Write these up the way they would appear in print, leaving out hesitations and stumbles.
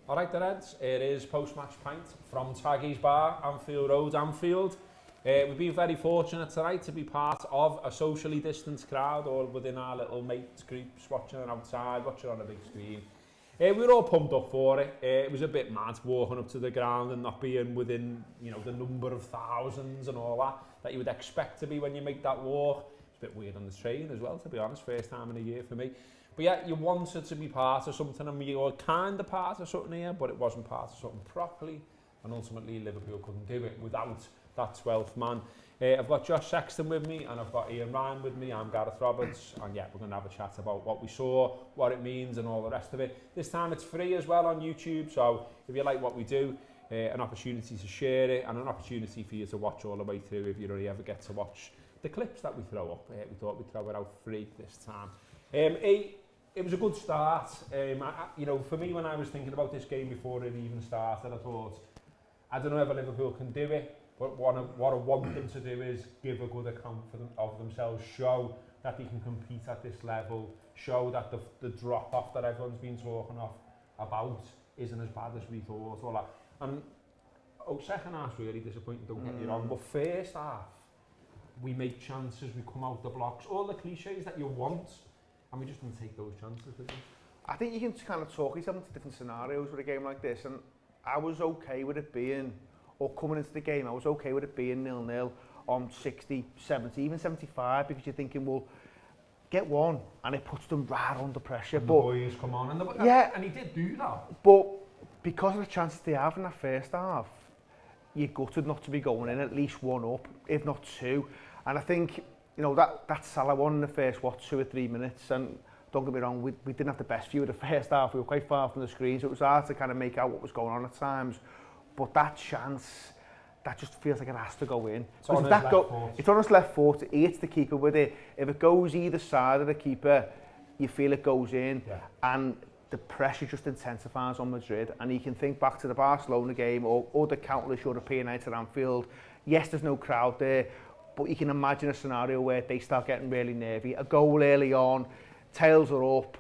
Alright, the Reds, it is post-match pint from Taggy's Bar, Anfield Road, Anfield. We've been very fortunate tonight to be part of a socially distanced crowd, all within our little mates groups, watching it outside, watching on a big screen. We were all pumped up for it. It was a bit mad walking up to the ground and not being within, you know, the number of thousands and all that you would expect to be when you make that walk. It's a bit weird on the train as well, to be honest, first time in a year for me. But yeah, you wanted to be part of something, and we were kind of part of something here, but it wasn't part of something properly, and ultimately Liverpool couldn't do it without that 12th man. I've got Josh Sexton with me, and I've got Ian Ryan with me. I'm Gareth Roberts, and yeah, we're going to have a chat about what we saw, what it means, and all the rest of it. This time it's free as well on YouTube, so if you like what we do, an opportunity to share it, and an opportunity for you to watch all the way through if you only ever get to watch the clips that we throw up. We thought we'd throw it out free this time. It was a good start. You know, for me, when I was thinking about this game before it even started, I thought, I don't know if Liverpool can do it, but what I want them to do is give a good account of themselves, show that they can compete at this level, show that the drop-off that everyone's been talking about isn't as bad as we thought. All that. And second half's really disappointing, don't get me wrong, but first half, we make chances, we come out the blocks, all the cliches that you want, and we just didn't take those chances, did we? I think you can kind of talk yourself into different scenarios with a game like this, and I was okay with it being, or coming into the game, I was okay with it being 0-0 on 60, 70, even 75, because you're thinking, well, get one, and it puts them right under pressure. And but the boys come on, and he did do that. But because of the chances they have in that first half, you're gutted not to be going in at least one up, if not two. And I think, you know, that Salah one in the first, 2 or 3 minutes, and don't get me wrong, we didn't have the best view of the first half, we were quite far from the screen, so it was hard to kind of make out what was going on at times. But that chance, that just feels like it has to go in. It's on his left foot. It's on his left foot, he hits the keeper with it. If it goes either side of the keeper, you feel it goes in, and the pressure just intensifies on Madrid. And you can think back to the Barcelona game, or the countless European nights at Anfield. Yes, there's no crowd there, but you can imagine a scenario where they start getting really nervy. A goal early on, tails are up,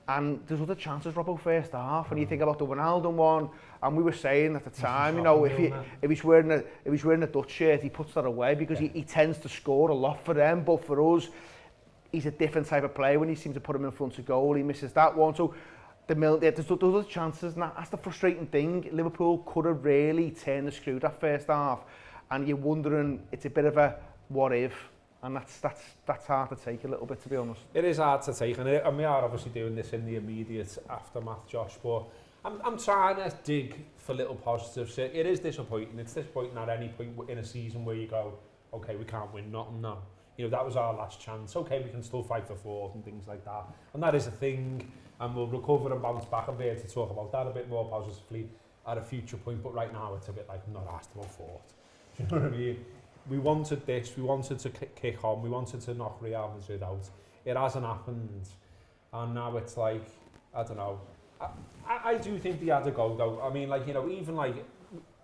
and there's other chances, Robbo, first half. And you think about the Wijnaldum one, and we were saying at the time, you know, if he's wearing a Dutch shirt, he puts that away because he tends to score a lot for them. But for us, he's a different type of player. When you seem to put him in front of goal, he misses that one. So there's other chances, and that's the frustrating thing. Liverpool could have really turned the screw that first half, and you're wondering, it's a bit of a what if, and that's hard to take a little bit, to be honest. It is hard to take, and we are obviously doing this in the immediate aftermath, Josh, but I'm trying to dig for little positives. It is disappointing. It's disappointing at any point in a season where you go, okay, we can't win nothing now. You know, that was our last chance. Okay, we can still fight for fourth and things like that. And that is a thing, and we'll recover and bounce back and be able to talk about that a bit more positively at a future point. But right now, it's a bit like, I'm not asked about fourth. Do you know what I mean? We wanted this, we wanted to kick on, we wanted to knock Real Madrid out. It hasn't happened, and now it's like, I don't know. I do think they had a go though. I mean, like, you know, even like,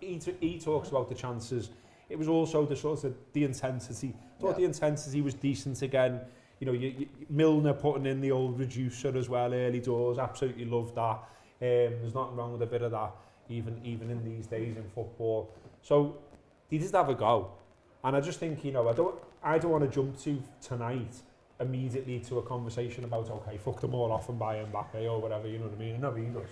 he talks about the chances. It was also the sort of the intensity. I thought the intensity was decent again. You know, Milner putting in the old reducer as well, early doors, absolutely loved that. There's nothing wrong with a bit of that, even in these days in football. So, he did have a go. And I just think, you know, I don't want to jump to tonight immediately to a conversation about, okay, fuck them all off and buy Mbappe or whatever, you know what I mean? No, he does.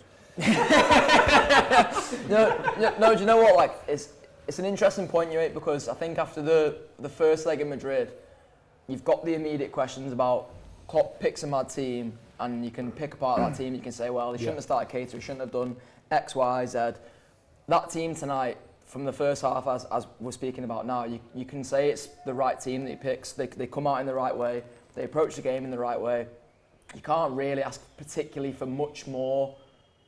No, do you know what? Like, it's an interesting point you make, because I think after the first leg in Madrid, you've got the immediate questions about Klopp picks a mad team, and you can pick apart that team. You can say, well, he shouldn't have started Keita, he shouldn't have done X, Y, Z. That team tonight, from the first half, as we're speaking about now, you can say it's the right team that he picks. They come out in the right way. They approach the game in the right way. You can't really ask particularly for much more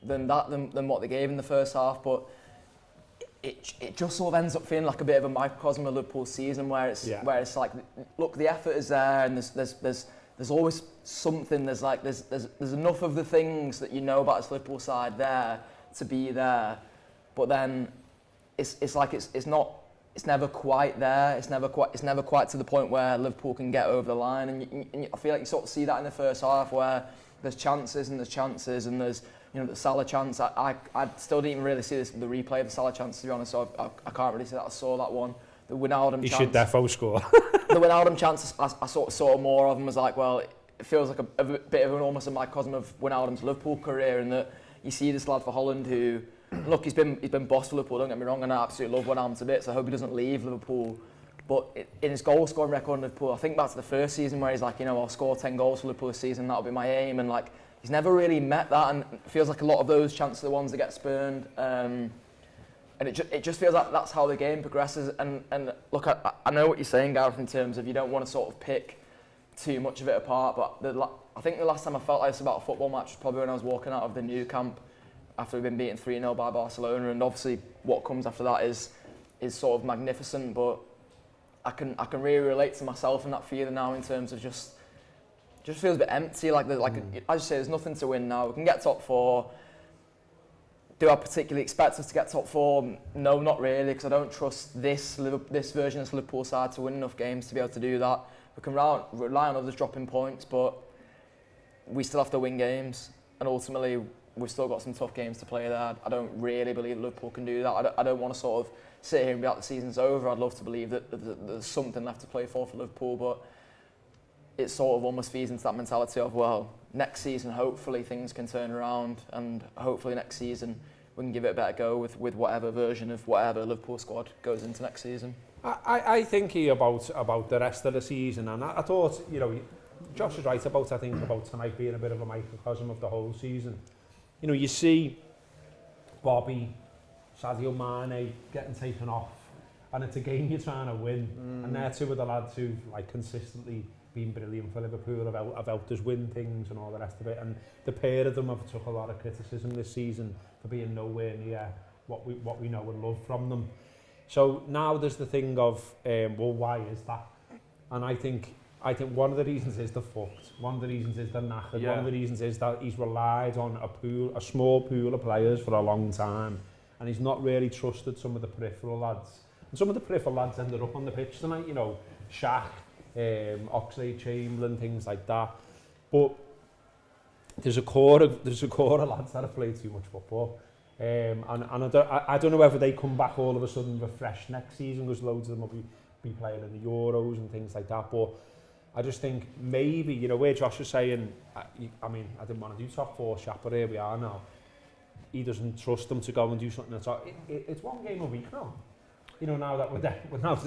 than that, than what they gave in the first half. But it just sort of ends up feeling like a bit of a microcosm of Liverpool's season, where it's like, look, the effort is there, and there's always something. There's enough of the things that you know about this Liverpool side there to be there, but then it's never quite there. It's never quite to the point where Liverpool can get over the line. And I feel like you sort of see that in the first half, where there's chances and there's the Salah chance. I still didn't even really see the replay of the Salah chance, to be honest, so I can't really say that I saw that one. The Wijnaldum chance. He should defo score. The Wijnaldum chance, I saw more of them, was like, well, it feels like a bit of almost a microcosm of Wijnaldum's Liverpool career, in that you see this lad for Holland who, look, he's been boss for Liverpool, don't get me wrong, and I absolutely love Wijnaldum to bits. I hope he doesn't leave Liverpool. But in his goal scoring record in Liverpool, I think back to the first season where he's like, I'll score 10 goals for Liverpool this season, that'll be my aim, and like, he's never really met that, and it feels like a lot of those chances are the ones that get spurned. And it just feels like that's how the game progresses. And look, I know what you're saying, Gareth, in terms of you don't want to sort of pick too much of it apart, but I think the last time I felt like this about a football match was probably when I was walking out of the new camp after we've been beaten 3-0 by Barcelona, and obviously what comes after that is sort of magnificent, but I can really relate to myself in that feeling now, in terms of just feels a bit empty. Like as you say, there's nothing to win now. We can get top 4. Do I particularly expect us to get top 4? No, not really, because I don't trust this version of this Liverpool side to win enough games to be able to do that. We can rely on others dropping points, but we still have to win games, and ultimately we've still got some tough games to play there. I don't really believe Liverpool can do that. I don't want to sort of sit here and be like the season's over. I'd love to believe that there's something left to play for Liverpool, but it sort of almost feeds into that mentality of, well, next season hopefully things can turn around, and hopefully next season we can give it a better go with whatever version of whatever Liverpool squad goes into next season. I think about the rest of the season, and I thought, Josh is right about tonight being a bit of a microcosm of the whole season. You see Bobby, Sadio Mane getting taken off, and it's a game you're trying to win, and they're two of the lads who've consistently been brilliant for Liverpool, have helped us win things and all the rest of it, and the pair of them have took a lot of criticism this season for being nowhere near what we know and love from them. So now there's the thing of, well, why is that? And I think one of the reasons is the fucked. One of the reasons is the knackered. Yeah. One of the reasons is that he's relied on a small pool of players for a long time, and he's not really trusted some of the peripheral lads. And some of the peripheral lads ended up on the pitch tonight, Shaq, Oxlade-Chamberlain, things like that. But there's a core of lads that have played too much football. And I don't know whether they come back all of a sudden refreshed next season, because loads of them will be playing in the Euros and things like that. But I just think maybe, where Josh was saying, I mean, I didn't want to do top 4 shot, but here we are now. He doesn't trust them to go and do something at all. It's one game a week now. Now that we're there,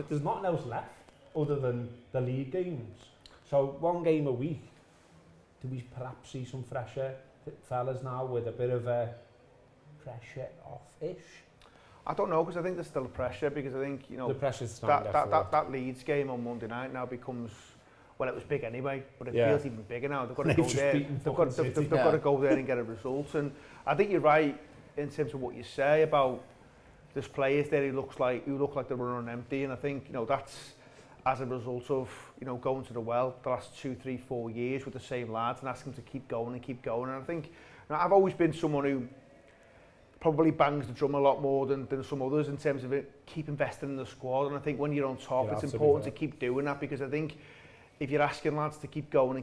there's nothing else left other than the league games. So one game a week. Do we perhaps see some fresher fellas now with a bit of a pressure off-ish? I don't know, because I think there's still pressure, because I think, the pressure's that Leeds game on Monday night now becomes, well, it was big anyway, but it feels even bigger now. They've got to go there. They've got to go there and get a result. And I think you're right in terms of what you say about there's players there who look like they're running empty, and I think that's as a result of going to the well the last 2, 3, 4 years with the same lads and asking them to keep going. And I think I've always been someone who probably bangs the drum a lot more than some others in terms of keep investing in the squad, and I think when you're on top, it's important to keep doing that, because I think if you're asking lads to keep going,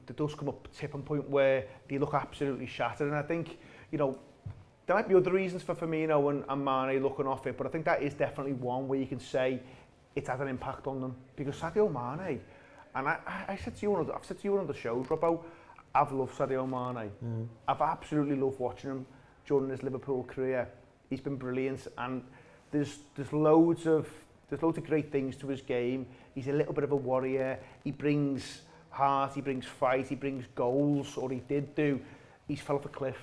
there does come a tipping point where they look absolutely shattered, and I think there might be other reasons for Firmino and Mane looking off it, but I think that is definitely one where you can say it's had an impact on them, because Sadio Mane, and I've said to you on the shows, Robbo, I've loved Sadio Mane. I've absolutely loved watching him during his Liverpool career. He's been brilliant, and there's loads of great things to his game. He's a little bit of a warrior. He brings heart, he brings fight, he brings goals, or he did do. He's fell off a cliff,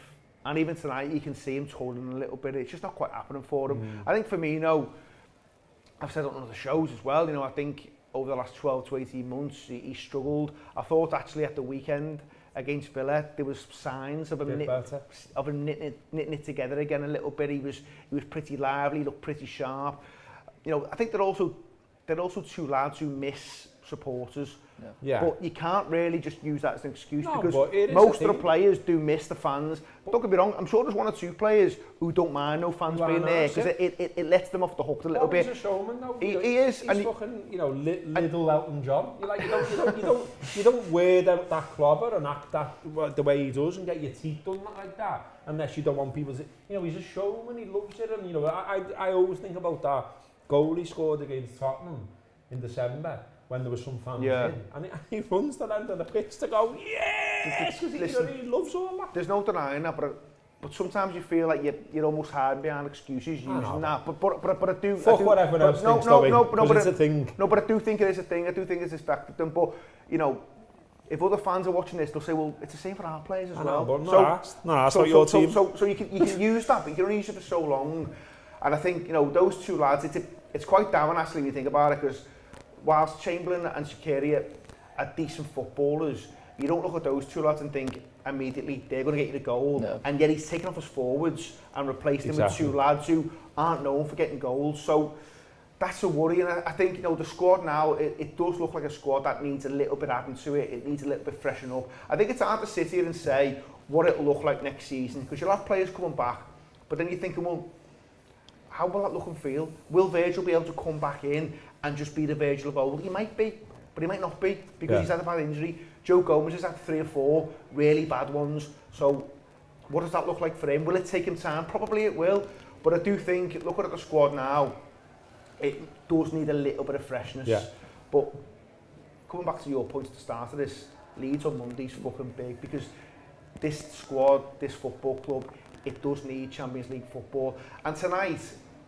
and even tonight you can see him toiling a little bit. It's just not quite happening for him. I think Firmino, I've said it on other shows as well, I think over the last 12 to 18 months he struggled. I thought actually at the weekend against Villa there was signs of him knitting it together again a little bit. He was pretty lively, looked pretty sharp. I think they're also two lads who miss supporters. Yeah. But you can't really just use that as an excuse No, because but it is most a of the thing. players do miss the fans. Don't get me wrong, I'm sure there's 1 or 2 players who don't mind no fans being there because it lets them off the hook a little bit. He's a showman though. He is. He's fucking, little Elton John. You don't wear that clobber and act that the way he does and get your teeth done like that unless you don't want people to. He's a showman. He loves it, and I always think about that goal he scored against Tottenham in December when there was some fans in, and he runs to the end of the pitch to go yes, because he loves all that. There's no denying that, but sometimes you feel like you're almost hiding behind excuses using that. But I do. Fuck what everyone else thinks, but it's a thing. No, but I do think it is a thing. I do think it's distracted them. But if other fans are watching this, they'll say, well, it's the same for our players as well. But that's not your team. So you can use that, but you can only use it for so long. And I think those 2 lads, it's quite damning actually when you think about it, because whilst Chamberlain and Shaqiri are decent footballers, you don't look at those 2 lads and think immediately they're going to get you the goal. No. And yet he's taken off his forwards and replaced them with 2 lads who aren't known for getting goals. So that's a worry. And I think the squad now, it does look like a squad that needs a little bit adding to it. It needs a little bit freshening up. I think it's hard to sit here and say what it'll look like next season, because you'll have players coming back, but then you're thinking, well, how will that look and feel? Will Virgil be able to come back in and just be the Virgil of old? He might be, but he might not be, because he's had a bad injury. Joe Gomez has had 3 or 4 really bad ones. So what does that look like for him? Will it take him time? Probably it will. But I do think, looking at the squad now, it does need a little bit of freshness. Yeah. But coming back to your point at the start of this, Leeds on Monday's fucking big, because this squad, this football club, it does need Champions League football. And tonight,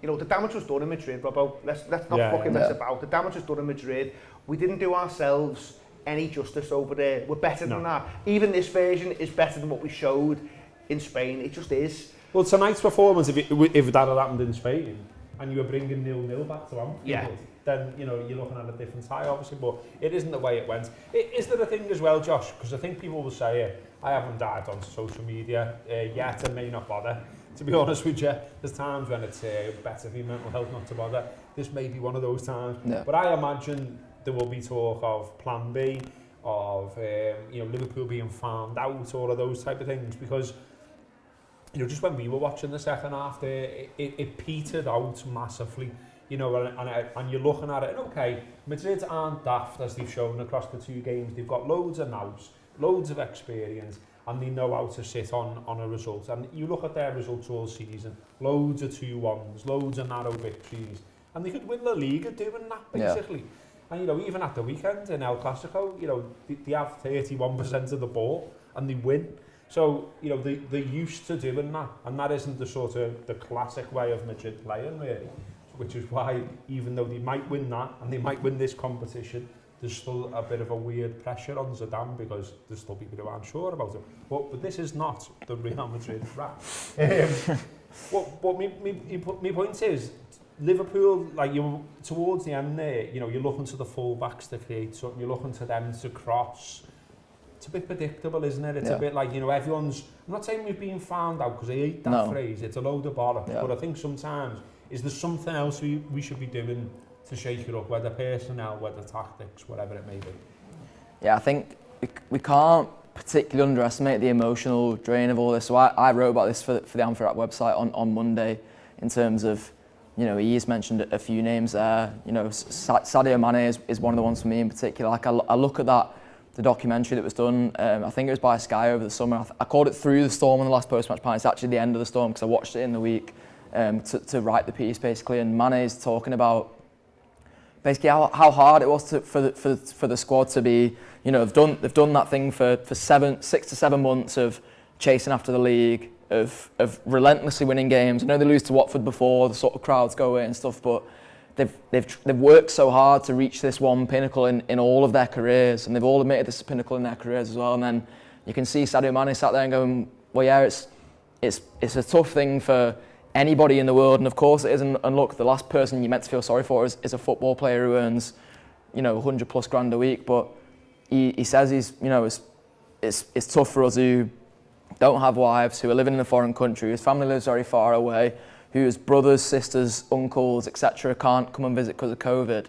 the damage was done in Madrid, Robbo. Let's not fucking mess about. The damage was done in Madrid. We didn't do ourselves any justice over there. We're better than that. Even this version is better than what we showed in Spain. It just is. Well, tonight's performance, if that had happened in Spain, and you were bringing 0-0 back to Anfield, then you're looking at a different tie, obviously. But it isn't the way it went. Is there a thing as well, Josh? Because I think people will say it. I haven't dived onto social media yet and may not bother. To be honest with you, there's times when it's better for your mental health not to bother. This may be one of those times. Yeah. But I imagine there will be talk of Plan B, of Liverpool being farmed out, all of those type of things. Because just when we were watching the second half, it petered out massively. And you're looking at it, and okay, Madrid aren't daft as they've shown across the 2 games. They've got loads of nous, loads of experience, and they know how to sit on a result. And you look at their results all season, loads of 2-1s, loads of narrow victories, and they could win the league doing that, basically. Yeah. And even at the weekend in El Clasico, they have 31% of the ball and they win. So they're used to doing that, and that isn't the classic way of Madrid playing, really. Which is why, even though they might win that and they might win this competition, there's still a bit of a weird pressure on Zidane because there's still people who aren't sure about it. But this is not the Real Madrid Wrap. But my point is, Liverpool, towards the end there, you're looking to the full-backs to create something, you're looking to them to cross. It's a bit predictable, isn't it? It's a bit like, everyone's... I'm not saying we've been found out, because I hate that phrase. It's a load of bollocks. Yeah. But I think sometimes, is there something else we should be doing to shake it up, whether personnel, whether tactics, whatever it may be? Yeah, I think we can't particularly underestimate the emotional drain of all this. So I wrote about this for the Anfield Wrap website on Monday, in terms of, he's mentioned a few names there. Sadio Mane is one of the ones for me in particular. I look at the documentary that was done, I think it was by Sky over the summer. I called it Through the Storm on the last post-match pint. It's actually the end of the storm, because I watched it in the week to write the piece, basically. And Mane's talking about basically how hard it was for the squad to be, they've done that thing for 6 to 7 months of chasing after the league, of relentlessly winning games. I know they lose to Watford before, the sort of crowds go away and stuff, but they've worked so hard to reach this one pinnacle in all of their careers, and they've all admitted this pinnacle in their careers as well. And then you can see Sadio Mane sat there and going, well, yeah, it's a tough thing for anybody in the world, and of course it is. And look, the last person you're meant to feel sorry for is a football player who earns, 100 plus grand a week. But he says it's tough for us who don't have wives, who are living in a foreign country, whose family lives very far away, whose brothers, sisters, uncles, etc. can't come and visit because of COVID.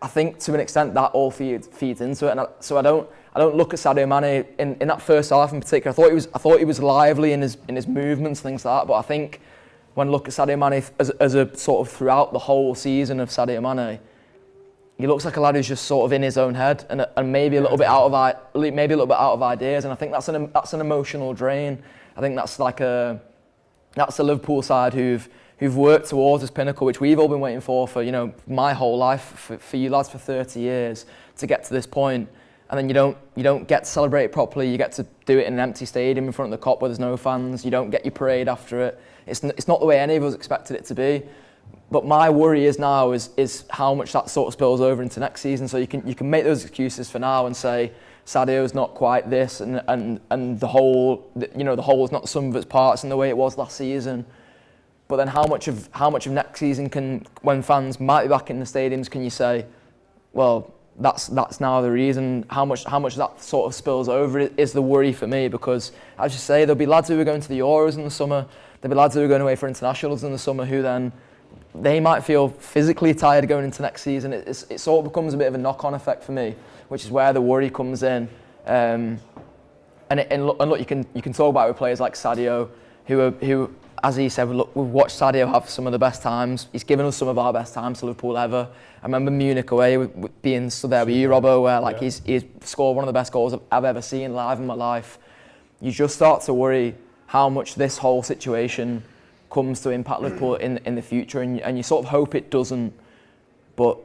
I think to an extent that all feeds into it, and so I don't look at Sadio Mane in that first half in particular. I thought he was lively in his movements, things like that. But I think when I look at Sadio Mane as a sort of throughout the whole season of Sadio Mane, he looks like a lad who's just sort of in his own head and maybe a little bit out of ideas. And I think that's an emotional drain. I think that's that's the Liverpool side who've worked towards this pinnacle, which we've all been waiting for my whole life, for you lads for 30 years to get to this point. And then you don't get to celebrate it properly. You get to do it in an empty stadium in front of the Kop where there's no fans. You don't get your parade after it. It's not the way any of us expected it to be. But my worry is how much that sort of spills over into next season. So you can make those excuses for now and say Sadio's not quite this, and the whole is not the sum of its parts in the way it was last season. But then how much of next season when fans might be back in the stadiums, can you say, well, that's now the reason? How much that sort of spills over is the worry for me, because as you say, there'll be lads who are going to the Euros in the summer. There'll be lads who are going away for internationals in the summer who then they might feel physically tired going into next season. It sort of becomes a bit of a knock-on effect for me, which is where the worry comes in. And look, you can talk about it with players like Sadio, who, as he said, we've watched Sadio have some of the best times. He's given us some of our best times to Liverpool ever. I remember Munich away, with being stood there with you, Robbo, where he's scored one of the best goals I've ever seen live in my life. You just start to worry how much this whole situation comes to impact Liverpool in the future, and you sort of hope it doesn't. But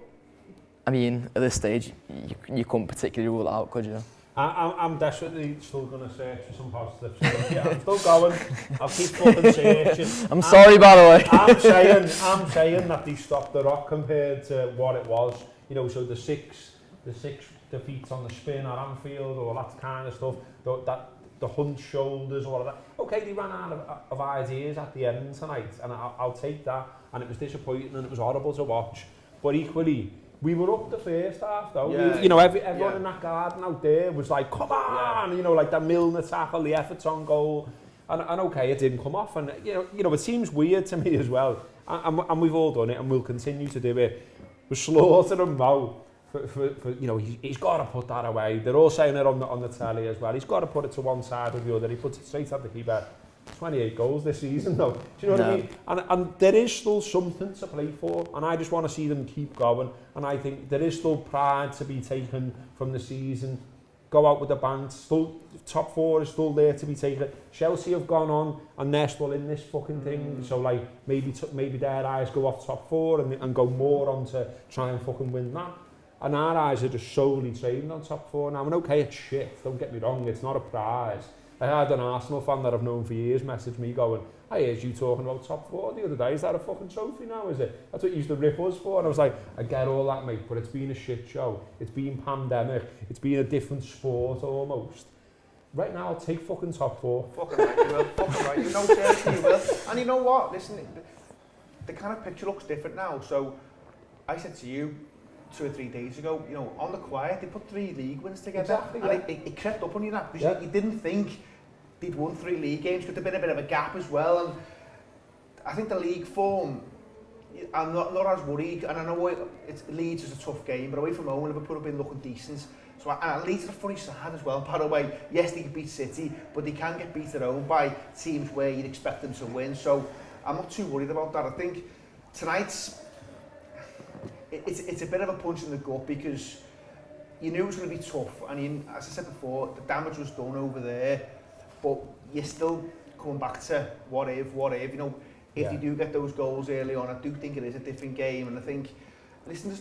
I mean, at this stage, you couldn't particularly rule it out, could you? I'm desperately still going to search for some positives. So, yeah, I'm still going. I'll keep fucking searching. I'm sorry, by the way. I'm saying that they stopped the rock compared to what it was. So the six defeats on the spin at Anfield, all that kind of stuff. The hunched shoulders, all of that. Okay, they ran out of ideas at the end tonight, and I'll take that. And it was disappointing, and it was horrible to watch. But equally, we were up the first half though. Yeah. Everyone in that garden out there was like, come on! Yeah. Like that Milner tackle, the Everton goal. And okay, it didn't come off. And it seems weird to me as well. And we've all done it, and we'll continue to do it. We slaughter him now. He's got to put that away. They're all saying it on the telly as well. He's got to put it to one side or the other. He puts it straight at the keeper. 28 goals this season though. Do you know what I mean? And there is still something to play for, and I just want to see them keep going. And I think there is still pride to be taken from the season. Go out with the band. Still, top four is still there to be taken. Chelsea have gone on, and they're still in this fucking thing. So maybe their eyes go off top four and go more on to try and fucking win that. And our eyes are just solely trained on top four now. And okay, it's shit, don't get me wrong, it's not a prize. I had an Arsenal fan that I've known for years message me going, I heard you talking about top four the other day, is that a fucking trophy now, is it? That's what you used to rip us for. And I was like, I get all that, mate, but it's been a shit show. It's been pandemic. It's been a different sport almost. Right now, I'll take fucking top four. Fucking right, you will. Fucking right. Seriously, you will. And you know what? Listen, the kind of picture looks different now. So, I said to you 2 or 3 days ago, on the quiet, they put 3 league wins together. Exactly, and it crept up on you that, because you didn't think they'd won 3 league games. Could have been a bit of a gap as well. And I think the league form, I'm not as worried. And I know Leeds is a tough game, but away from home, Liverpool have been looking decent. So Leeds are a funny side as well, by the way. Yes, they can beat City, but they can get beat at home by teams where you'd expect them to win. So I'm not too worried about that. I think tonight's it's a bit of a punch in the gut, because you knew it was going to be tough, and as I said before, the damage was done over there, but you're still coming back to what if, if you do get those goals early on. I do think it is a different game, and I think, listen,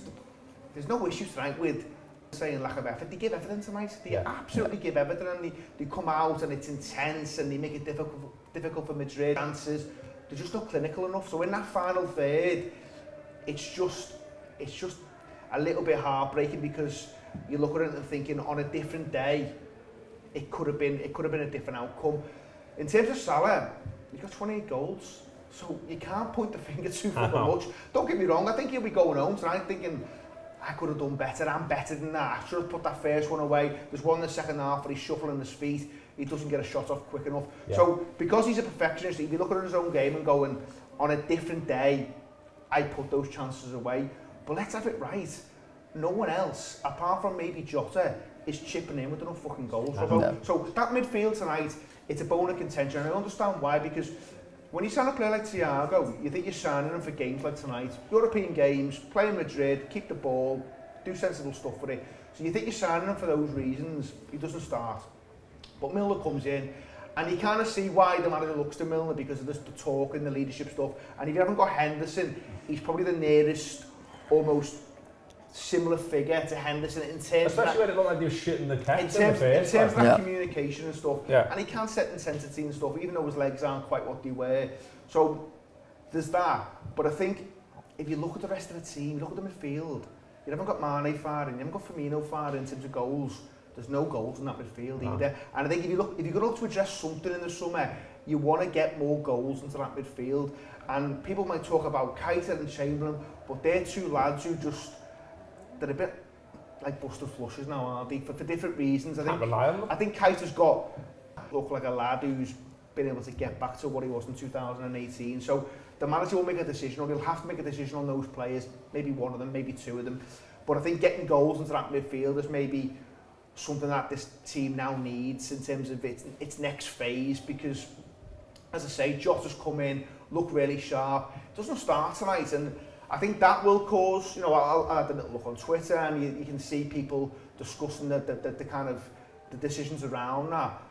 there's no issue tonight with saying lack of effort. They give everything tonight. They absolutely give everything, and they come out and it's intense, and they make it difficult for Madrid. Answers, they're just not clinical enough. So in that final third, it's just a little bit heartbreaking, because you look at it and thinking, on a different day, it could have been a different outcome. In terms of Salah, he's got 28 goals, so you can't point the finger too fucking much. Don't get me wrong, I think he'll be going home tonight thinking, I could have done better, I'm better than that. I should have put that first one away. There's one in the second half where he's shuffling his feet, he doesn't get a shot off quick enough. Yeah. So, because he's a perfectionist, he'd be looking at his own game and going, on a different day, I put those chances away. But let's have it right. no one else, apart from maybe Jota, is chipping in with enough fucking goals. So that midfield tonight, it's a bone of contention, and I understand why, because when you sign a player like Thiago, you think you're signing him for games like tonight, European games, play in Madrid, keep the ball, do sensible stuff for it. So you think you're signing him for those reasons, he doesn't start. But Milner comes in, and you kind of see why the manager looks to Milner, because of the talk and the leadership stuff. And if you haven't got Henderson, he's probably the nearest, almost similar figure to Henderson in terms especially when it looked like he was shitting the cat in terms of that communication and stuff. And he can set intensity and stuff, even though his legs aren't quite what they were. So there's that. But I think if you look at the rest of the team, look at the midfield, you haven't got Mane firing, you haven't got Firmino firing in terms of goals. There's no goals in that midfield either. And I think if you're going to look to address something in the summer, you want to get more goals into that midfield. And people might talk about Keita and Chamberlain, but they're two lads who just, they're a bit like busted flushes now, aren't they? For different reasons. I think Keita's look like a lad who's been able to get back to what he was in 2018. So the manager will make a decision, or he'll have to make a decision on those players, maybe one of them, maybe two of them. But I think getting goals into that midfield is maybe something that this team now needs in terms of its next phase, because, as I say, Jota's come in, look really sharp, doesn't start tonight, and I think that will cause, I had a little look on Twitter, and you can see people discussing the kind of the decisions around that.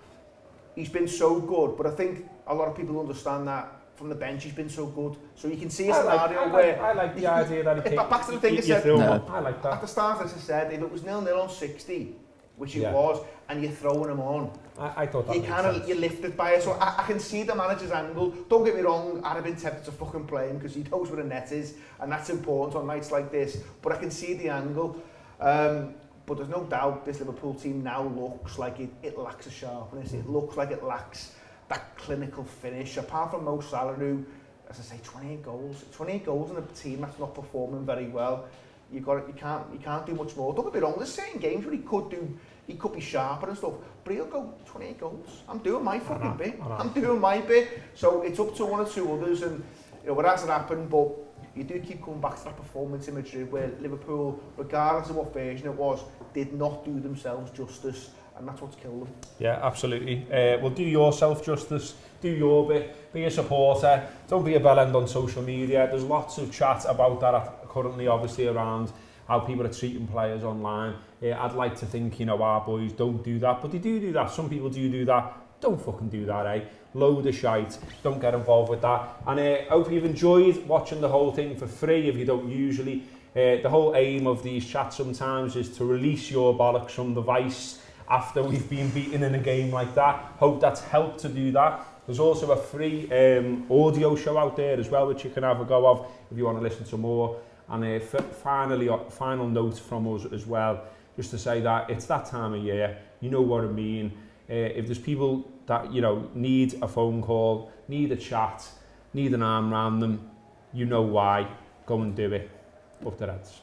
He's been so good, but I think a lot of people understand that from the bench he's been so good. So you can see a scenario where... I like the idea that he back to the thing I said, I like that. At the start, as I said, if it was 0-0 on 60, which it was, and you're throwing him on, I thought that you're lifted by it. So I can see the manager's angle. Don't get me wrong, I'd have been tempted to fucking play him because he knows where the net is, and that's important on nights like this. But I can see the angle. But there's no doubt this Liverpool team now looks like it lacks a sharpness. It looks like it lacks that clinical finish. Apart from Mo Salah, who, as I say, 28 goals in a team that's not performing very well. You can't do much more. Don't get me wrong, there's certain games where he could be sharper and stuff, but he'll go 28 goals. I'm doing my fucking bit. I'm doing my bit. So it's up to one or two others, and what hasn't happened, but you do keep coming back to that performance in Madrid where Liverpool, regardless of what version it was, did not do themselves justice, and that's what's killed them. Yeah, absolutely. Well, do yourself justice, do your bit, be a supporter, don't be a bellend on social media. There's lots of chat about that currently, obviously, around how people are treating players online. I'd like to think, our boys don't do that, but they do that. Some people do that. Don't fucking do that, eh? Load of shite. Don't get involved with that. And I hope you've enjoyed watching the whole thing for free if you don't usually. The whole aim of these chats sometimes is to release your bollocks from the vice after we've been beaten in a game like that. Hope that's helped to do that. There's also a free audio show out there as well, which you can have a go of if you want to listen to more. And finally, final note from us as well, just to say that it's that time of year. You know what I mean. If there's people that, need a phone call, need a chat, need an arm around them, you know why. Go and do it. Up the Reds.